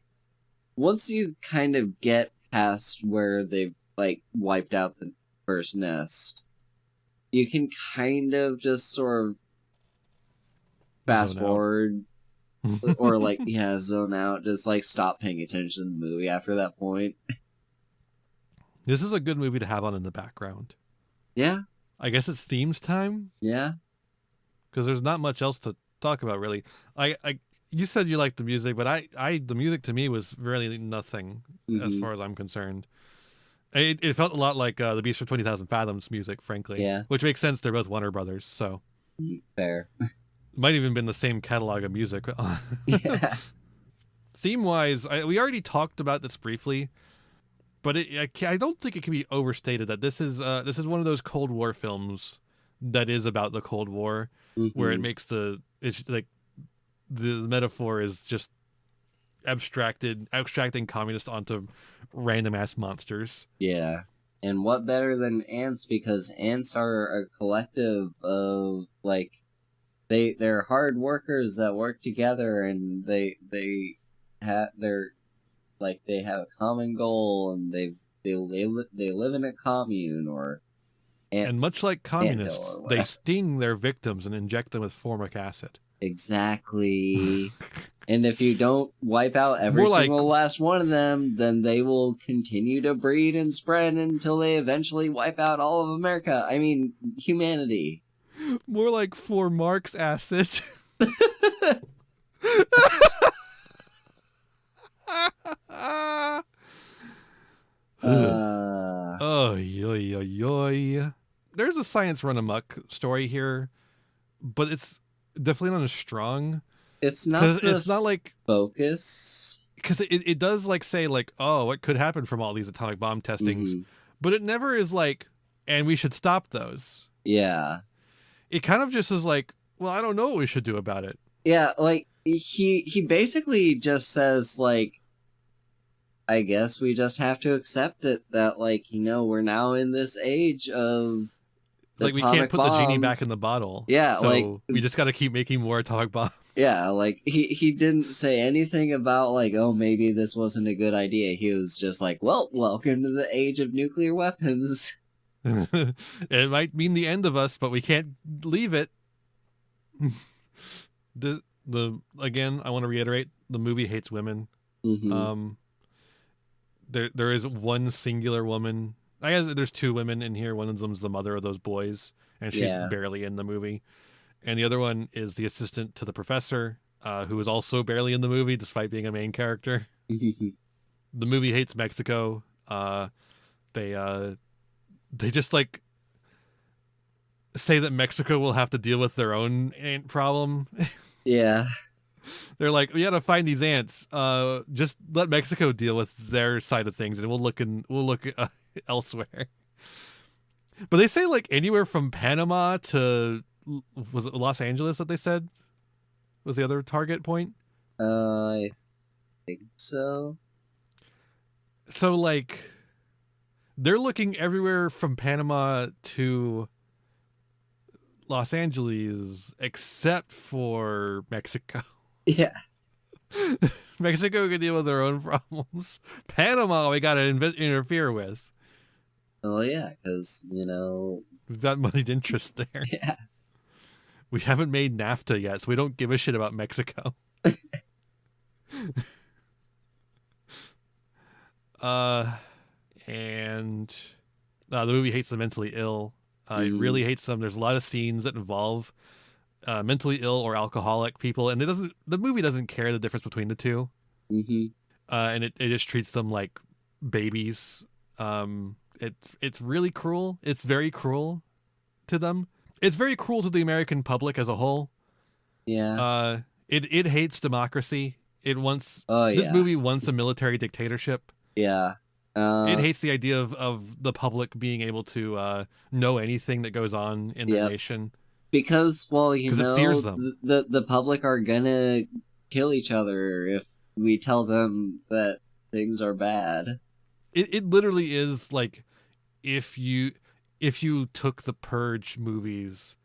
once you kind of get past where they've like wiped out the first nest, you can kind of just sort of fast Zone out. forward or like zone out, just like stop paying attention to the movie after that point. This is a good movie to have on in the background. Yeah. I guess it's themes time Yeah. because there's not much else to talk about really. You said you liked the music, but the music to me was really nothing as Mhm. far as I'm concerned. It felt a lot like the Beast from 20,000 Fathoms music, frankly. Yeah. Which makes sense. They're both Warner Brothers, so Fair. it might even been the same catalog of music. Yeah. Theme wise, we already talked about this briefly, but I don't think it can be overstated that this is one of those Cold War films that is about the Cold War, where it Mhm. makes it's like the metaphor is just abstracting communists onto random ass monsters. Yeah. And what better than ants, because ants are a collective of like they're hard workers that work together, and they have a common goal, and they live in a commune or And much like anthill communists, or they whatever. sting their victims and inject them with formic acid. Exactly. And if you don't wipe out every More like- single last one of them, then they will continue to breed and spread until they eventually wipe out all of America. I mean, humanity. More like 4 Marx acid. Oy. There's a science run amok story here, but it's definitely not as strong. It's not Because the it's not like, focus. because it does like say like, oh, what could happen from all these atomic bomb testings, Mhm. but it never is like, and we should stop those. Yeah. It kind of just is like, well, I don't know what we should do about it. Yeah, like he basically just says like, I guess we just have to accept it that like, we're now in this age of It's like we can't atomic put the genie back bombs. in the bottle. Yeah, so like- we just got to keep making more atomic bombs. Yeah, like he didn't say anything about like, oh, maybe this wasn't a good idea. He was just like, well, welcome to the age of nuclear weapons. It might mean the end of us, but we can't leave it. Again, I want to reiterate, the movie hates women. Mhm. There is one singular woman. I guess there's 2 women in here. One of them's the mother of those boys, and she's Yeah. barely in the movie. And the other one is the assistant to the professor, who is also barely in the movie, despite being a main character. The movie hates Mexico. They just like say that Mexico will have to deal with their own ant problem. Yeah. They're like, we got to find these ants. Just let Mexico deal with their side of things, and we'll look elsewhere. But they say like anywhere from Panama to, was it Los Angeles that they said was the other target point? I think so. So like they're looking everywhere from Panama to Los Angeles except for Mexico. Yeah. Mexico can deal with their own problems. Panama, we got to interfere with. Oh yeah, because We've got moneyed interest there. yeah. We haven't made NAFTA yet, so we don't give a shit about Mexico. And the movie hates the mentally ill. It really hates them. There's a lot of scenes that involve mentally ill or alcoholic people, and the movie doesn't care the difference between the two. Mm-hmm. And it just treats them like babies. It's really cruel. It's very cruel to them. It's very cruel to the American public as a whole. Yeah. It hates democracy. This yeah. movie wants a military dictatorship. Yeah. It hates the idea of the public being able to know anything that goes on in the nation. Because, well, it fears them. The public are gonna kill each other if we tell them that things are bad. It literally is like if you took the Purge movies.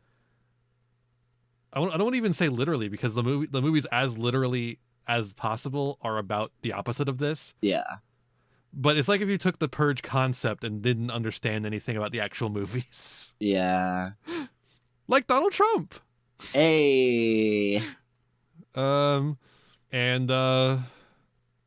I don't even say literally, because the movies as literally as possible are about the opposite of this. Yeah. But it's like if you took the Purge concept and didn't understand anything about the actual movies. Yeah. Like Donald Trump. Hey. And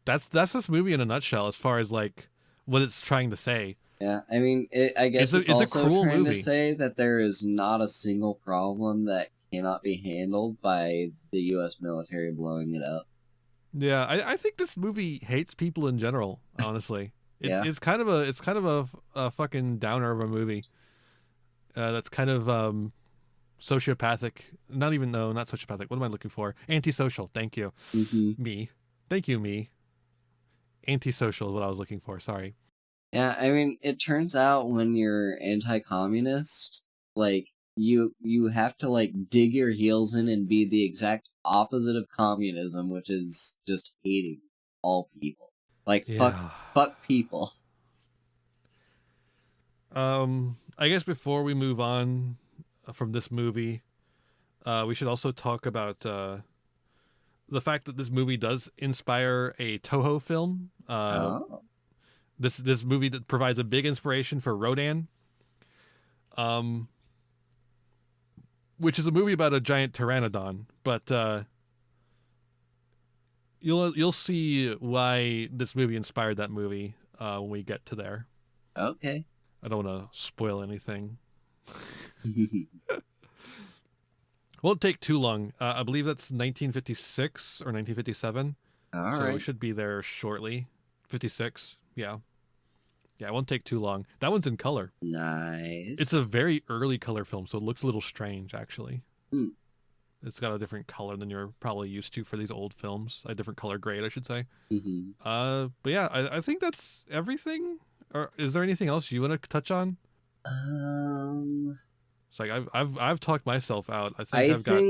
that's this movie in a nutshell as far as like what it's trying to say. Yeah, I mean, I guess it's also a cruel trying movie to say that there is not a single problem that cannot be handled by the U.S. military blowing it up. Yeah, I think this movie hates people in general. Honestly, it's kind of a fucking downer of a movie. That's kind of sociopathic. Not sociopathic. What am I looking for? Antisocial. Thank you. Mm-hmm. Me. Thank you, me. Antisocial is what I was looking for. Sorry. Yeah, I mean, it turns out when you're anti-communist, like, you have to, like, dig your heels in and be the exact opposite of communism, which is just hating all people. Like, fuck people. I guess before we move on from this movie, we should also talk about the fact that this movie does inspire a Toho film. This movie that provides a big inspiration for Rodan, which is a movie about a giant pteranodon. But you'll see why this movie inspired that movie when we get to there. Okay. I don't want to spoil anything. Won't take too long. I believe that's 1956 or 1957. All right. So we should be there shortly. 56. Yeah, it won't take too long. That one's in color. Nice. It's a very early color film, so it looks a little strange, actually. Mm. It's got a different color than you're probably used to for these old films. A different color grade, I should say. Mm-hmm. But yeah, I think that's everything. Or is there anything else you want to touch on? It's like I've talked myself out. I think I've got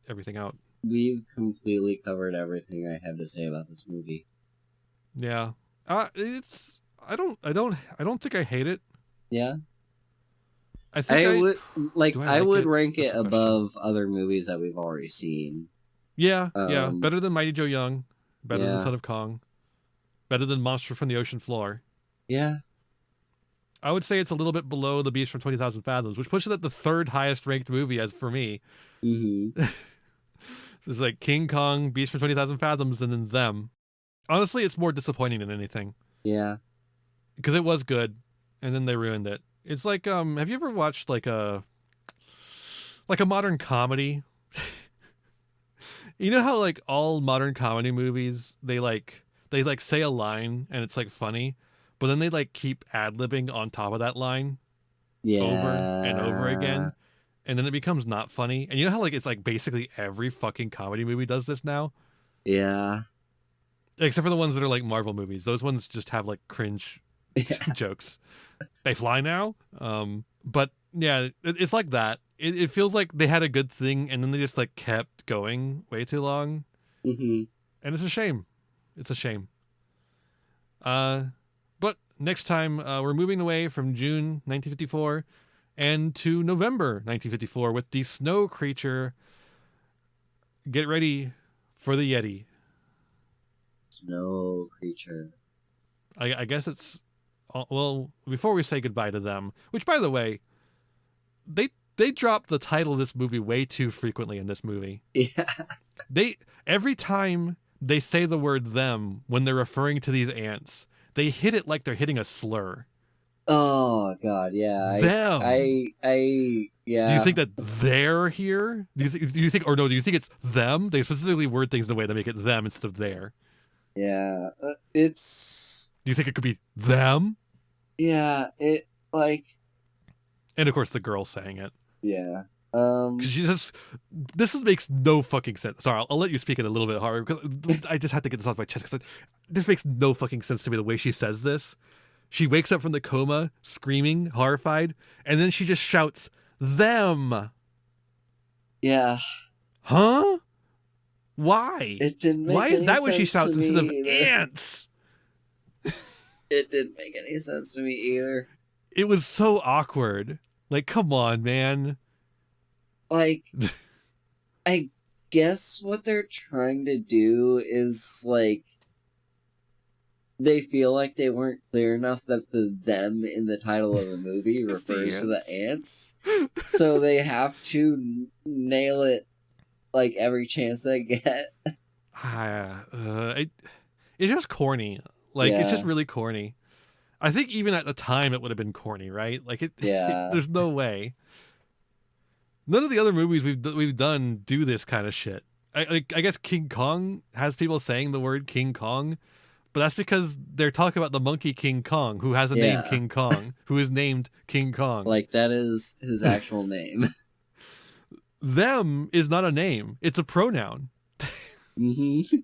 everything out. We've completely covered everything I have to say about this movie. Yeah. I don't think I hate it. Yeah. I would rank it above other movies that we've already seen. Yeah, better than Mighty Joe Young, better than Yeah. Son of Kong, better than Monster from the Ocean Floor. Yeah. I would say it's a little bit below The Beast from 20,000 Fathoms, which pushes it at the third highest ranked movie as for me. Mm-hmm. It's like King Kong, Beast from 20,000 Fathoms, and then them. Honestly, it's more disappointing than anything. Yeah. Because it was good, and then they ruined it. It's like, have you ever watched like a modern comedy? You know how like all modern comedy movies, they say a line and it's like funny, but then they like keep ad-libbing on top of that line over and over again, and then it becomes not funny. And you know how like it's like basically every fucking comedy movie does this now? Yeah. Except for the ones that are like Marvel movies. Those ones just have like cringe jokes. They fly now. But yeah, it's like that. It feels like they had a good thing and then they just like kept going way too long. Mm-hmm. And it's a shame. It's a shame. But next time, we're moving away from June 1954 and to November 1954 with the snow creature. Get ready for the Yeti. Snow creature. I guess it's... Well, before we say goodbye to them, which, by the way, they drop the title of this movie way too frequently in this movie. Yeah. Every time they say the word them when they're referring to these ants, they hit it like they're hitting a slur. Oh God, yeah. Them. Yeah. Do you think that they're here? Do you think it's them? They specifically word things in a way to make it them instead of there. Yeah, it's. Do you think it could be them? Yeah, it like. And of course, the girl saying it. Yeah. This makes no fucking sense. Sorry, I'll let you speak it a little bit harder because I just had to get this off my chest because this makes no fucking sense to me the way she says this. She wakes up from the coma, screaming, horrified, and then she just shouts, "Them." Yeah. Huh? Why? It didn't make Why any is that what she sense shouts to instead of me either. ants? It didn't make any sense to me either. It was so awkward. Like, come on, man. Like, I guess what they're trying to do is, like, they feel like they weren't clear enough that the them in the title of the movie refers to the ants. So they have to nail it, like, every chance they get. It's just corny. Like, it's just really corny. I think even at the time it would have been corny, right? Like, there's no way. None of the other movies we've done do this kind of shit. I guess King Kong has people saying the word King Kong, but that's because they're talking about the monkey King Kong, who has a name King Kong, who is named King Kong. Like, that is his actual name. Them is not a name. It's a pronoun. Mm-hmm.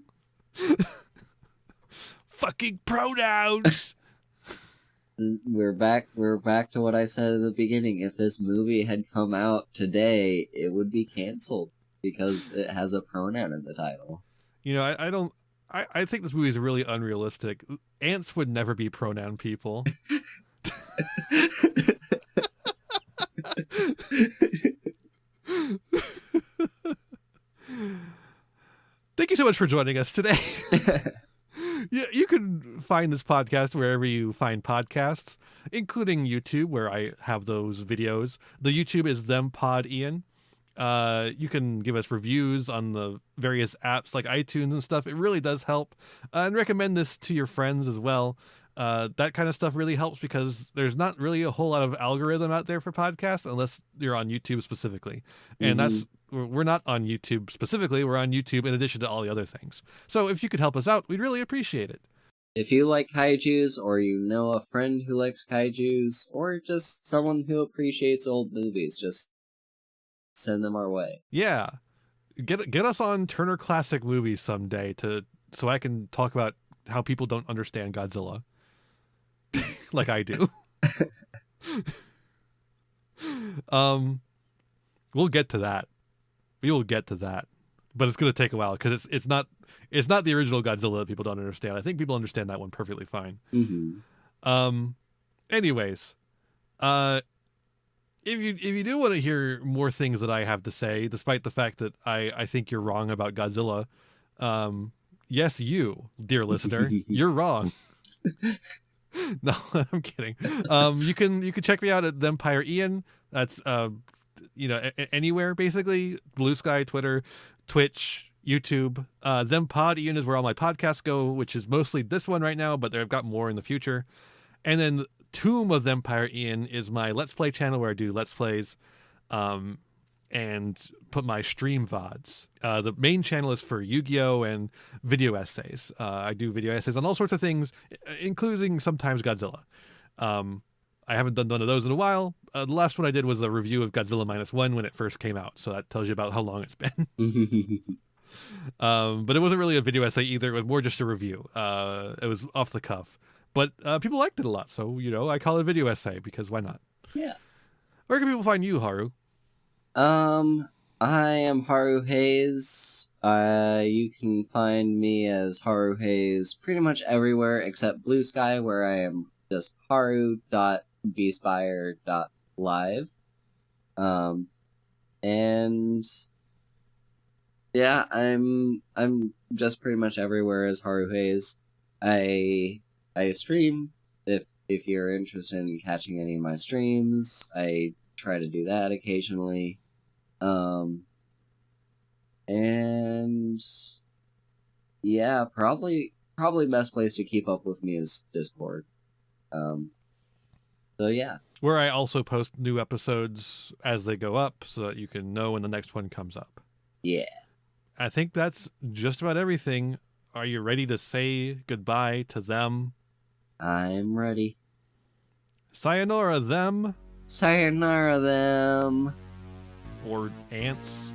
Fucking pronouns! We're back to what I said at the beginning. If this movie had come out today, it would be canceled because it has a pronoun in the title. You know, I think this movie is really unrealistic. Ants would never be pronoun people. Thank you so much for joining us today. You can find this podcast wherever you find podcasts, including YouTube, where I have those videos. The YouTube is thempodian. You can give us reviews on the various apps like iTunes and stuff. It really does help. And recommend this to your friends as well. That kind of stuff really helps because there's not really a whole lot of algorithm out there for podcasts unless you're on YouTube specifically. And we're not on YouTube specifically. We're on YouTube in addition to all the other things. So if you could help us out, we'd really appreciate it. If you like kaijus, or you know a friend who likes kaijus, or just someone who appreciates old movies, just send them our way. Yeah. Get us on Turner Classic Movies someday so I can talk about how people don't understand Godzilla. Like I do. We'll get to that. We will get to that. But it's going to take a while because it's not the original Godzilla that people don't understand. I think people understand that one perfectly fine. Mm-hmm. Anyways, if you do want to hear more things that I have to say, despite the fact that I think you're wrong about Godzilla, yes, you, dear listener, you're wrong. No, I'm kidding. You can check me out at Empire Ian. That's anywhere basically. Blue Sky, Twitter, Twitch, YouTube. Pod Ian is where all my podcasts go, which is mostly this one right now, but I've got more in the future. And then Tomb of Empire Ian is my Let's Play channel where I do Let's Plays, and put my stream VODs. The main channel is for Yu-Gi-Oh! And video essays. I do video essays on all sorts of things, including sometimes Godzilla. I haven't done one of those in a while. The last one I did was a review of Godzilla -1 when it first came out, so that tells you about how long it's been. But it wasn't really a video essay either. It was more just a review. It was off the cuff. But people liked it a lot, so, I call it a video essay because why not? Yeah. Where can people find you, Haru? I am Haru Hayes You can find me as Haru Hayes pretty much everywhere except Blue Sky, where I am just haru.vspire.live. And yeah, I'm just pretty much everywhere as Haru Hayes. I stream if you're interested in catching any of my streams. I try to do that occasionally. And yeah, probably best place to keep up with me is Discord. So yeah. Where I also post new episodes as they go up so that you can know when the next one comes up. Yeah. I think that's just about everything. Are you ready to say goodbye to them? I'm ready. Sayonara them. Sayonara them. Or ants.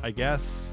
I guess.